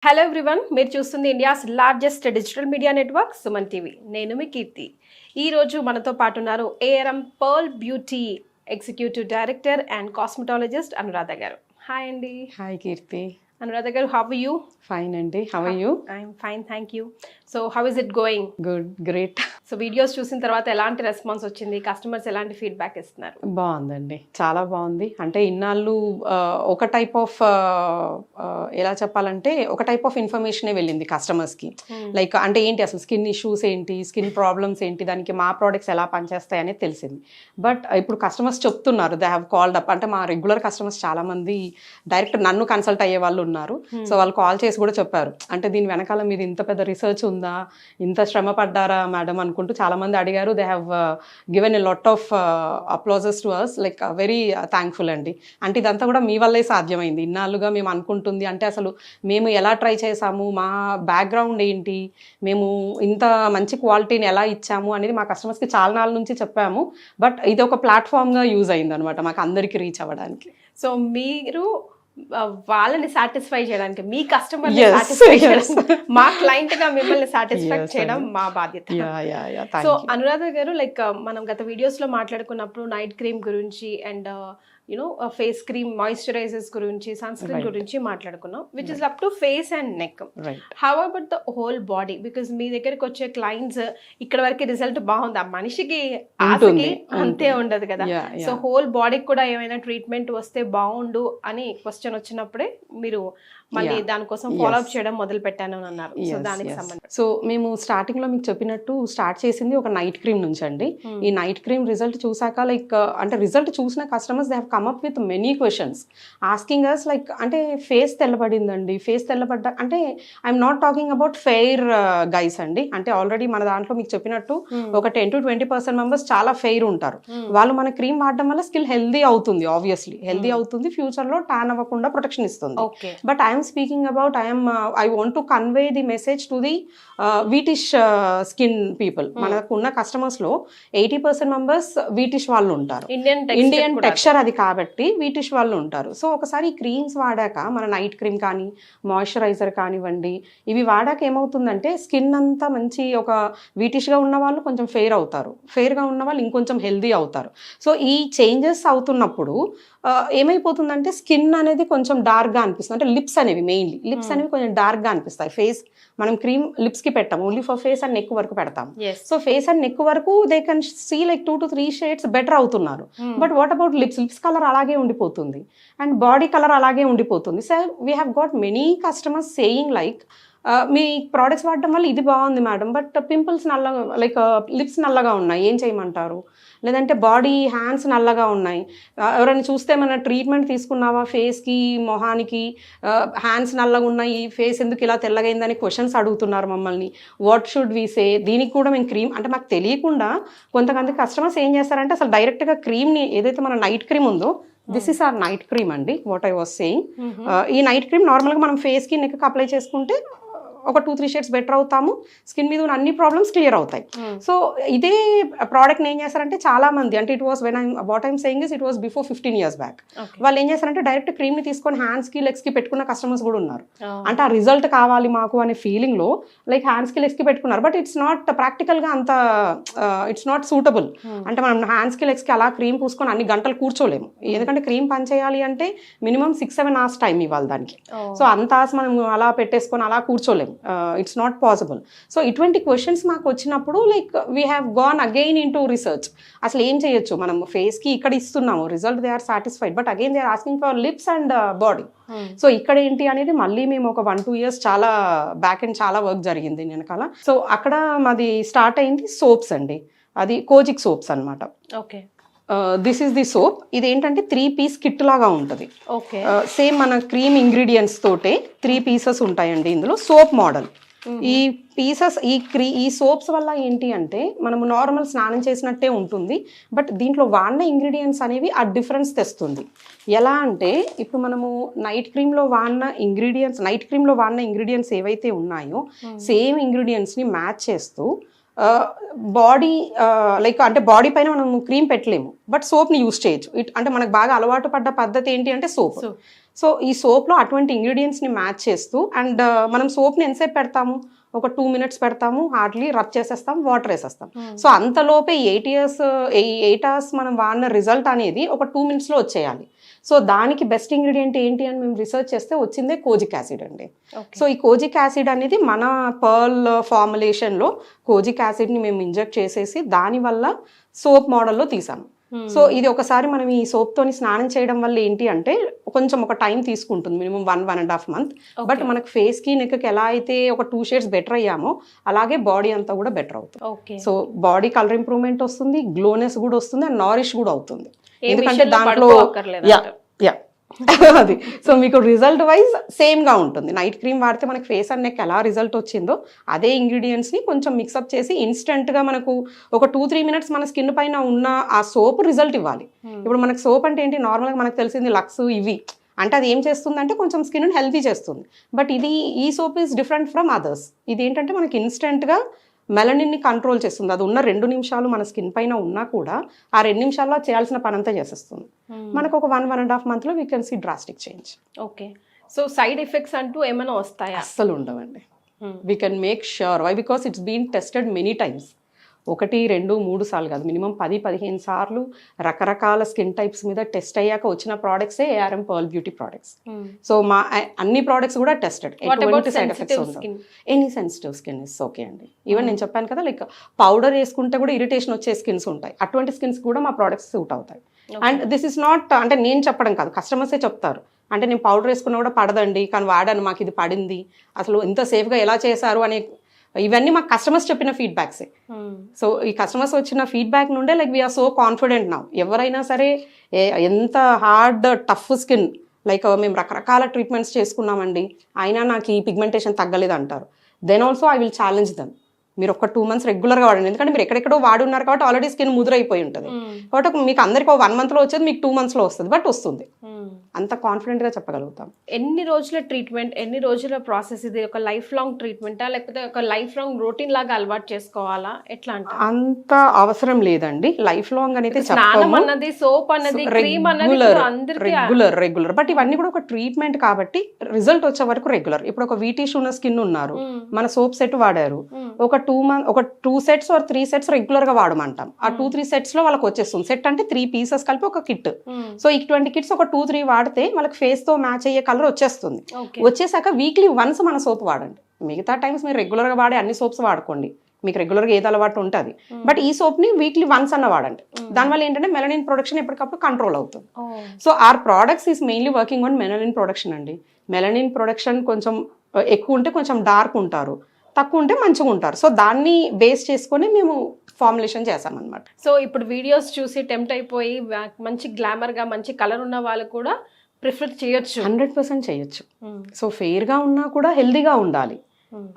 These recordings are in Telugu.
హలో ఎవ్రీవన్, మీరు చూస్తుంది India's largest digital media network Suman TV. నేను మీ కీర్తి. ఈరోజు మనతో పాటు ఉన్నారు ARM pearl beauty executive director and cosmetologist Anuradha garu. Hi అండి. Hi Keerthi. Anuradha garu, how are you? Fine అండి, how are you? I'm fine, thank you. So how is it going? Good, great. So videos చూసిన తర్వాత ఎలాంటి రెస్పాన్స్ వచ్చింది? కస్టమర్స్ ఎలాంటి ఫీడ్బ్యాక్ ఇస్తున్నారు? బాగుందండి, చాలా బాగుంది. అంటే ఇన్నాళ్ళు ఒక టైప్ ఆఫ్ ఎలా చెప్పాలంటే ఒక టైప్ ఆఫ్ ఇన్ఫర్మేషనే వెళ్ళింది కస్టమర్స్కి. లైక్ అంటే ఏంటి అసలు స్కిన్ ఇష్యూస్ ఏంటి, స్కిన్ ప్రాబ్లమ్స్ ఏంటి, దానికి మా ప్రోడక్ట్స్ ఎలా పనిచేస్తాయి అనేది తెలిసింది. బట్ ఇప్పుడు కస్టమర్స్ చెప్తున్నారు, దే హ్యావ్ కాల్డ్ అప్. అంటే మా రెగ్యులర్ కస్టమర్స్ చాలామంది డైరెక్ట్ నన్ను కన్సల్ట్ అయ్యే వాళ్ళు ఉన్నారు. సో వాళ్ళు కాల్ చేసి కూడా చెప్పారు, అంటే దీని వెనకాల మీరు ఇంత పెద్ద రీసెర్చ్ ఉందా, ఇంత శ్రమ పడ్డారా మేడం అనుకుంటూ చాలా మంది అడిగారు. They have given a lot of applauses to us. Like very thankful అండి. అంటే ఇదంతా కూడా మీ వల్లే సాధ్యమైంది. ఇన్నాళ్ళుగా మేము అనుకుంటుంది, అంటే అసలు మేము ఎలా ట్రై చేసాము, మా బ్యాక్గ్రౌండ్ ఏంటి, మేము ఇంత మంచి క్వాలిటీని ఎలా ఇచ్చాము అనేది మా కస్టమర్స్కి చాలా నాళ్ళ నుంచి చెప్పాము. బట్ ఇది ఒక ప్లాట్ఫామ్గా యూజ్ అయింది అనమాట మాకు అందరికీ రీచ్ అవ్వడానికి. సో మీరు వాళ్ళని సాటిస్ఫై చేయడానికి, మీ కస్టమర్ సాటిస్ఫై చేయడానికి, మా క్లయింట్ గా మిమ్మల్ని సాటిస్ఫై చేయడం మా బాధ్యత. సో అనురాధ గారు, లైక్ మనం గత వీడియోస్ లో మాట్లాడుకున్నప్పుడు నైట్ క్రీమ్ గురించి and you know face cream moisturisers గురించి, సన్ స్క్రీన్ గురించి మాట్లాడుకున్నాం, which is up to face and neck. How about the whole body? Because మీ దగ్గరికి వచ్చే క్లయింట్స్ ఇక్కడ వరకు రిజల్ట్ బాగుంది, ఆ మనిషికి ఆశకి అంతే ఉండదు కదా. సో హోల్ బాడీకి కూడా ఏమైనా ట్రీట్మెంట్ వస్తే బాగుండు అని క్వశ్చన్ వచ్చినప్పుడే మీరు మళ్ళీ దానికోసం ఫాలో అప్ చేయడం మొదలు పెట్టాను అని అన్నారు. సో దానికి సంబంధించి సో మేము స్టార్టింగ్ లో మీకు చెప్పినట్టు స్టార్ట్ చేసింది ఒక నైట్ క్రీమ్ నుంచి అండి. ఈ నైట్ క్రీమ్ రిజల్ట్ చూసాక లైక్ అంటే రిజల్ట్ చూసిన customers they have come up with many questions asking us, like అంటే ఫేస్ తెల్లబడిందండి, ఫేస్ తెల్లబడ్డ అంటే I'm not talking about fair guys అండి. అంటే ఆల్రెడీ మన దాంట్లో మీకు చెప్పినట్టు ఒక 10 to 20% మెంబర్స్ చాలా ఫెయిర్ ఉంటారు. వాళ్ళు మన క్రీమ్ వాడడం వల్ల స్కిల్ హెల్దీ అవుతుంది, ఆబ్వియస్లీ హెల్దీ అవుతుంది, ఫ్యూచర్ లో టాన్ అవ్వకుండా ప్రొటెక్షన్ ఇస్తుంది. But I'm speaking about I want to convey the message to the whitish skin people. మనకున్న కస్టమర్స్ లో 80% మెంబర్స్ వీటిష్ వాళ్ళు ఉంటారు, ఇండియన్ టెక్స్చర్ అది కాబట్టి వీటిష్ వాళ్ళు ఉంటారు. సో ఒకసారి క్రీమ్స్ వాడాక, మన నైట్ క్రీమ్ కానీ మాయిశ్చరైజర్ కానివ్వండి, ఇవి వాడాక ఏమవుతుందంటే స్కిన్ అంతా మంచి ఒక వీటిష్గా ఉన్న వాళ్ళు కొంచెం ఫెయిర్ అవుతారు, ఫెయిర్గా ఉన్న వాళ్ళు ఇంకొంచెం హెల్దీ అవుతారు. సో ఈ చేంజెస్ అవుతున్నప్పుడు ఏమైపోతుందంటే స్కిన్ అనేది కొంచెం డార్క్గా అనిపిస్తుంది. అంటే లిప్స్ అనేవి మెయిన్లీ లిప్స్ అనేవి కొంచెం డార్క్గా అనిపిస్తాయి. ఫేస్ మనం క్రీమ్ లిప్స్కి పెట్టాం, only for face and neck వరకు పెడతాం. సో ఫేస్ అండ్ నెక్ వరకు they can see like 2 to 3 shades better అవుతున్నారు. But what about lips? Lips colour అలాగే ఉండిపోతుంది అండ్ బాడీ కలర్ అలాగే ఉండిపోతుంది. So we have got many customers saying like మీ ప్రోడక్ట్స్ వాడడం వల్ల ఇది బాగుంది మేడం, బట్ పింపుల్స్ నల్లగా, లైక్ లిప్స్ నల్లగా ఉన్నాయి, ఏం చేయమంటారు? లేదంటే బాడీ హ్యాండ్స్ నల్లగా ఉన్నాయి, ఎవరైనా చూస్తే మన ట్రీట్మెంట్ తీసుకున్నావా ఫేస్కి మొహానికి, హ్యాండ్స్ నల్లగా ఉన్నాయి, ఫేస్ ఎందుకు ఇలా తెల్లగైందని క్వశ్చన్స్ అడుగుతున్నారు మమ్మల్ని. What should we say? దీనికి కూడా మేము క్రీమ్ అంటే మాకు తెలియకుండా కొంతమంది కస్టమర్స్ ఏం చేస్తారంటే అసలు డైరెక్ట్గా క్రీమ్ని, ఏదైతే మన నైట్ క్రీమ్ ఉందో, this is or night cream అండి, వాట్ ఐ వాస్ సేయింగ్. ఈ నైట్ క్రీమ్ నార్మల్గా మనం ఫేస్కి నెక్కి అప్లై చేసుకుంటే ఒక 2-3 షేడ్స్ బెటర్ అవుతాము, స్కిన్ మీద ఉన్న అన్ని ప్రాబ్లమ్స్ క్లియర్ అవుతాయి. సో ఇదే ప్రోడక్ట్ని ఏం చేస్తారంటే చాలా మంది, అంటే it was when what I'm saying is it was before 15 years back. వాళ్ళు ఏం చేస్తారంటే డైరెక్ట్ క్రీమ్ని తీసుకొని హ్యాండ్స్కి లెగ్స్కి పెట్టుకున్న కస్టమర్స్ కూడా ఉన్నారు. అంటే ఆ రిజల్ట్ కావాలి మాకు అనే ఫీలింగ్లో లైక్ హ్యాండ్స్కి లెగ్స్కి పెట్టుకున్నారు. బట్ ఇట్స్ నాట్ ప్రాక్టికల్గా అంత ఇట్స్ నాట్ సూటబుల్. అంటే మనం హ్యాండ్స్కి లెగ్స్కి అలా క్రీమ్ పూసుకొని అన్ని గంటలు కూర్చోలేము, ఎందుకంటే క్రీమ్ పని చేయాలి అంటే మినిమం 6-7 hours టైం ఇవ్వాలి దానికి. సో అంత hours మనం అలా పెట్టేసుకొని అలా కూర్చోలేము, ఇట్స్ నాట్ పాసిబుల్. సో ఇటువంటి క్వశ్చన్స్ మాకు వచ్చినప్పుడు like we have gone again in to research. అసలు ఏం చేయొచ్చు, మనం ఫేస్కి ఇక్కడ ఇస్తున్నాము result, they are satisfied, but again they are asking for lips and body. So ఇక్కడ ఏంటి అనేది మళ్ళీ మేము ఒక 1-2 years చాలా బ్యాక్ అండ్ చాలా వర్క్ జరిగింది వెనకాల. సో అక్కడ మాది స్టార్ట్ అయింది సోప్స్ అండి, అది కోజిక్ సోప్స్ అనమాట. Okay, this is the soap. ఇది ఏంటంటే 3 piece కిట్ లాగా ఉంటుంది. సేమ్ మన క్రీమ్ ఇంగ్రీడియంట్స్ తోటే 3 pieces ఉంటాయండి ఇందులో, సోప్ మోడల్. ఈ పీసెస్ ఈ సోప్స్ వల్ల ఏంటి అంటే మనము నార్మల్ స్నానం చేసినట్టే ఉంటుంది, బట్ దీంట్లో వాడిన ఇంగ్రీడియంట్స్ అనేవి ఆ డిఫరెన్స్ తెస్తుంది. ఎలా అంటే ఇప్పుడు మనము నైట్ క్రీమ్లో వాడిన ఇంగ్రీడియంట్స్ ఏవైతే ఉన్నాయో సేమ్ ఇంగ్రీడియంట్స్ని మ్యాచ్ చేస్తూ బాడీ లైక్ అంటే బాడీ పైన మనం క్రీమ్ పెట్టలేము, బట్ సోప్ని యూస్ చేయొచ్చు. అంటే మనకు బాగా అలవాటు పడ్డ పద్ధతి ఏంటి అంటే సోప్. సో ఈ సోప్లో అటువంటి ఇంగ్రీడియంట్స్ని మ్యాచ్ చేస్తూ అండ్ మనం సోప్ని ఎంతసేపు పెడతాము, ఒక 2 minutes పెడతాము, హార్డ్లీ రబ్ చేసేస్తాం, వాటర్ వేసేస్తాం. సో అంతలోపే 8 hours మనం వాడిన రిజల్ట్ అనేది ఒక 2 minutesలో వచ్చేయాలి. సో దానికి బెస్ట్ ఇంగ్రీడియంట్ ఏంటి అని మేము రీసెర్చ్ చేస్తే వచ్చిందే కోజిక్ యాసిడ్ అండి. సో ఈ కోజిక్ యాసిడ్ అనేది మన పర్ల్ ఫార్ములేషన్లో కోజిక్ యాసిడ్ని మేము ఇంజెక్ట్ చేసేసి దానివల్ల సోప్ మోడల్లో తీసాము. సో ఇది ఒకసారి మనం ఈ సోప్తోని స్నానం చేయడం వల్ల ఏంటి అంటే కొంచెం ఒక టైం తీసుకుంటుంది, మినిమం 1.5 months. బట్ మనకు ఫేస్కి నెక్కి ఎలా అయితే ఒక 2 shades బెటర్ అయ్యామో అలాగే బాడీ అంతా కూడా బెటర్ అవుతుంది. సో బాడీ కలర్ ఇంప్రూవ్మెంట్ వస్తుంది, గ్లోనెస్ కూడా వస్తుంది అండ్ నారిష్ కూడా అవుతుంది. ఎందుకంటే దాంట్లో అది సో మీకు రిజల్ట్ వైజ్ సేమ్గా ఉంటుంది. నైట్ క్రీమ్ వాడితే మనకి ఫేస్ అండ్ నెక్ ఎలా రిజల్ట్ వచ్చిందో అదే ఇంగ్రీడియంట్స్ని కొంచెం మిక్సప్ చేసి ఇన్స్టెంట్గా మనకు ఒక 2-3 minutes మన స్కిన్ పైన ఉన్న ఆ సోప్ రిజల్ట్ ఇవ్వాలి. ఇప్పుడు మనకు సోప్ అంటే ఏంటి, నార్మల్గా మనకు తెలిసింది లక్స్ ఇవి అంటే అది ఏం చేస్తుందంటే కొంచెం స్కిన్ హెల్తీ చేస్తుంది. బట్ ఈ soap is different from others. ఇది ఏంటంటే మనకి ఇన్స్టెంట్గా మెలనిన్ని కంట్రోల్ చేస్తుంది. అది ఉన్న 2 నిమిషాలు మన స్కిన్ పైన ఉన్నా కూడా ఆ 2 నిమిషాల్లో చేయాల్సిన పని అంతా చేసేస్తుంది. మనకు ఒక 1.5 monthsలో we can see drastic change. Okay, so side effects అంటూ ఏమైనా వస్తాయా? అస్సలు ఉండవండి. We can make sure. Why? Because it's been tested many times. 1, 2, 3 సార్లు కాదు, మినిమం 10-15 సార్లు రకరకాల స్కిన్ టైప్స్ మీద టెస్ట్ అయ్యాక వచ్చిన ప్రోడక్ట్సే ARM pearl beauty products. So మా అన్ని ప్రోడక్ట్స్ కూడా టెస్టెడ్. ఎటువంటి సైడ్ ఎఫెక్ట్స్ ఉండవు. Any sensitive skin is okay అండి. ఈవెన్ నేను చెప్పాను కదా, లైక్ పౌడర్ వేసుకుంటే కూడా ఇరిటేషన్ వచ్చే స్కిన్స్ ఉంటాయి, అటువంటి స్కిన్స్ కూడా మా ప్రోడక్ట్స్ సూట్ అవుతాయి. అండ్ దిస్ ఇస్ నాట్ అంటే నేను చెప్పడం కాదు, కస్టమర్సే చెప్తారు. అంటే నేను పౌడర్ వేసుకున్నా కూడా పడదండి, కానీ వాడాను మాకు ఇది పడింది, అసలు ఇంత సేఫ్గా ఎలా చేశారు అనే ఇవన్నీ మాకు కస్టమర్స్ చెప్పిన ఫీడ్బ్యాక్సే. సో ఈ కస్టమర్స్ వచ్చిన ఫీడ్బ్యాక్ నుండే like we're so confident now. ఎవరైనా సరే ఎంత హార్డ్ టఫ్ స్కిన్ లైక్ మేము రకరకాల ట్రీట్మెంట్స్ చేసుకున్నామండి అయినా నాకు ఈ పిగ్మెంటేషన్ తగ్గలేదు అంటారు, then also I will challenge them. మీరు ఒక 2 months రెగ్యులర్గా వాడండి, ఎందుకంటే మీరు ఎక్కడెక్కడో వాడున్నారు కాబట్టి ఆల్రెడీ స్కిన్ ముదురైపోయి ఉంటుంది. కాబట్టి మీకు అందరికీ 1 monthలో వచ్చేది మీకు 2 monthsలో వస్తుంది, బట్ వస్తుంది. అంత కాన్ఫిడెంట్గా చెప్పగలుగుతాం. ఎన్ని రోజుల ట్రీట్మెంట్, ఎన్ని రోజుల ప్రాసెస్? ఇది ఒక లైఫ్ లాంగ్ ట్రీట్మెంటా లేకపోతే ఒక లైఫ్ లాంగ్ రొటీన్ లాగా అలవాటు చేసుకోవాలా, ఎట్లా అంటే? అంత అవసరం లేదండి. లైఫ్ లాంగ్ అనేది స్నానం అన్నది, సోప్ అన్నది, క్రీమ్ అన్నది రెగ్యులర్. బట్ ఇవన్నీ కూడా ఒక ట్రీట్మెంట్ కాబట్టి రిజల్ట్ వచ్చే వరకు రెగ్యులర్. ఇప్పుడు ఒక వీటీ ఉన్న స్కిన్ ఉన్నారు, మన సోప్ సెట్ వాడారు, ఒక 2 sets or 3 sets రెగ్యులర్ గా వాడమంటాం. ఆ 2-3 sets లో వాళ్ళకి వచ్చేస్తుంది. సెట్ అంటే 3 pieces కలిపి ఒక కిట్. సో ఈ 20 kits ఒక 2-3 వాడితే వాళ్ళకి ఫేస్ తో మ్యాచ్ అయ్యే కలర్ వచ్చేస్తుంది. వచ్చేసాక వీక్లీ వన్స్ మన సోప్ వాడండి. మిగతా టైమ్స్ మీరు రెగ్యులర్ గా వాడే అన్ని సోప్స్ వాడుకోండి, మీకు రెగ్యులర్ గా ఏది అలవాటు ఉంటుంది. బట్ ఈ సోప్ ని వీక్లీ వన్స్ అన్న వాడండి. దానివల్ల ఏంటంటే మెలనిన్ ప్రొడక్షన్ ఎప్పటికప్పుడు కంట్రోల్ అవుతుంది. So our products is mainly working on melanin production అండి. మెలనిన్ ప్రొడక్షన్ కొంచెం ఎక్కువ ఉంటే కొంచెం డార్క్ ఉంటారు, తక్కువ ఉంటే మంచిగా ఉంటారు. సో దాన్ని బేస్ చేసుకొని మేము ఫార్ములేషన్ చేసామన్నమాట. సో ఇప్పుడు వీడియోస్ చూసి టెంప్ట్ అయిపోయి మంచి గ్లామర్గా మంచి కలర్ ఉన్న వాళ్ళు కూడా ప్రిఫర్ చేయొచ్చు, 100% చేయొచ్చు. సో ఫెయిర్గా ఉన్నా కూడా హెల్దీగా ఉండాలి.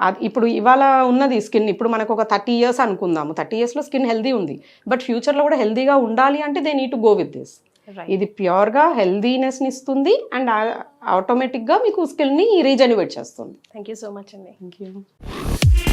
అది ఇప్పుడు ఇవాళ ఉన్నది స్కిన్, ఇప్పుడు మనకు ఒక 30 years అనుకుందాము, 30 yearsలో స్కిన్ హెల్దీ ఉంది, బట్ ఫ్యూచర్లో కూడా హెల్దీగా ఉండాలి అంటే they need to go with this. ఇది ప్యూర్గా హెల్దీనెస్ని ఇస్తుంది అండ్ ఆటోమేటిక్గా మీకు స్కిన్ని రీజెన్యువేట్ చేస్తుంది. థ్యాంక్ యూ సో మచ్ అండి. Thank you.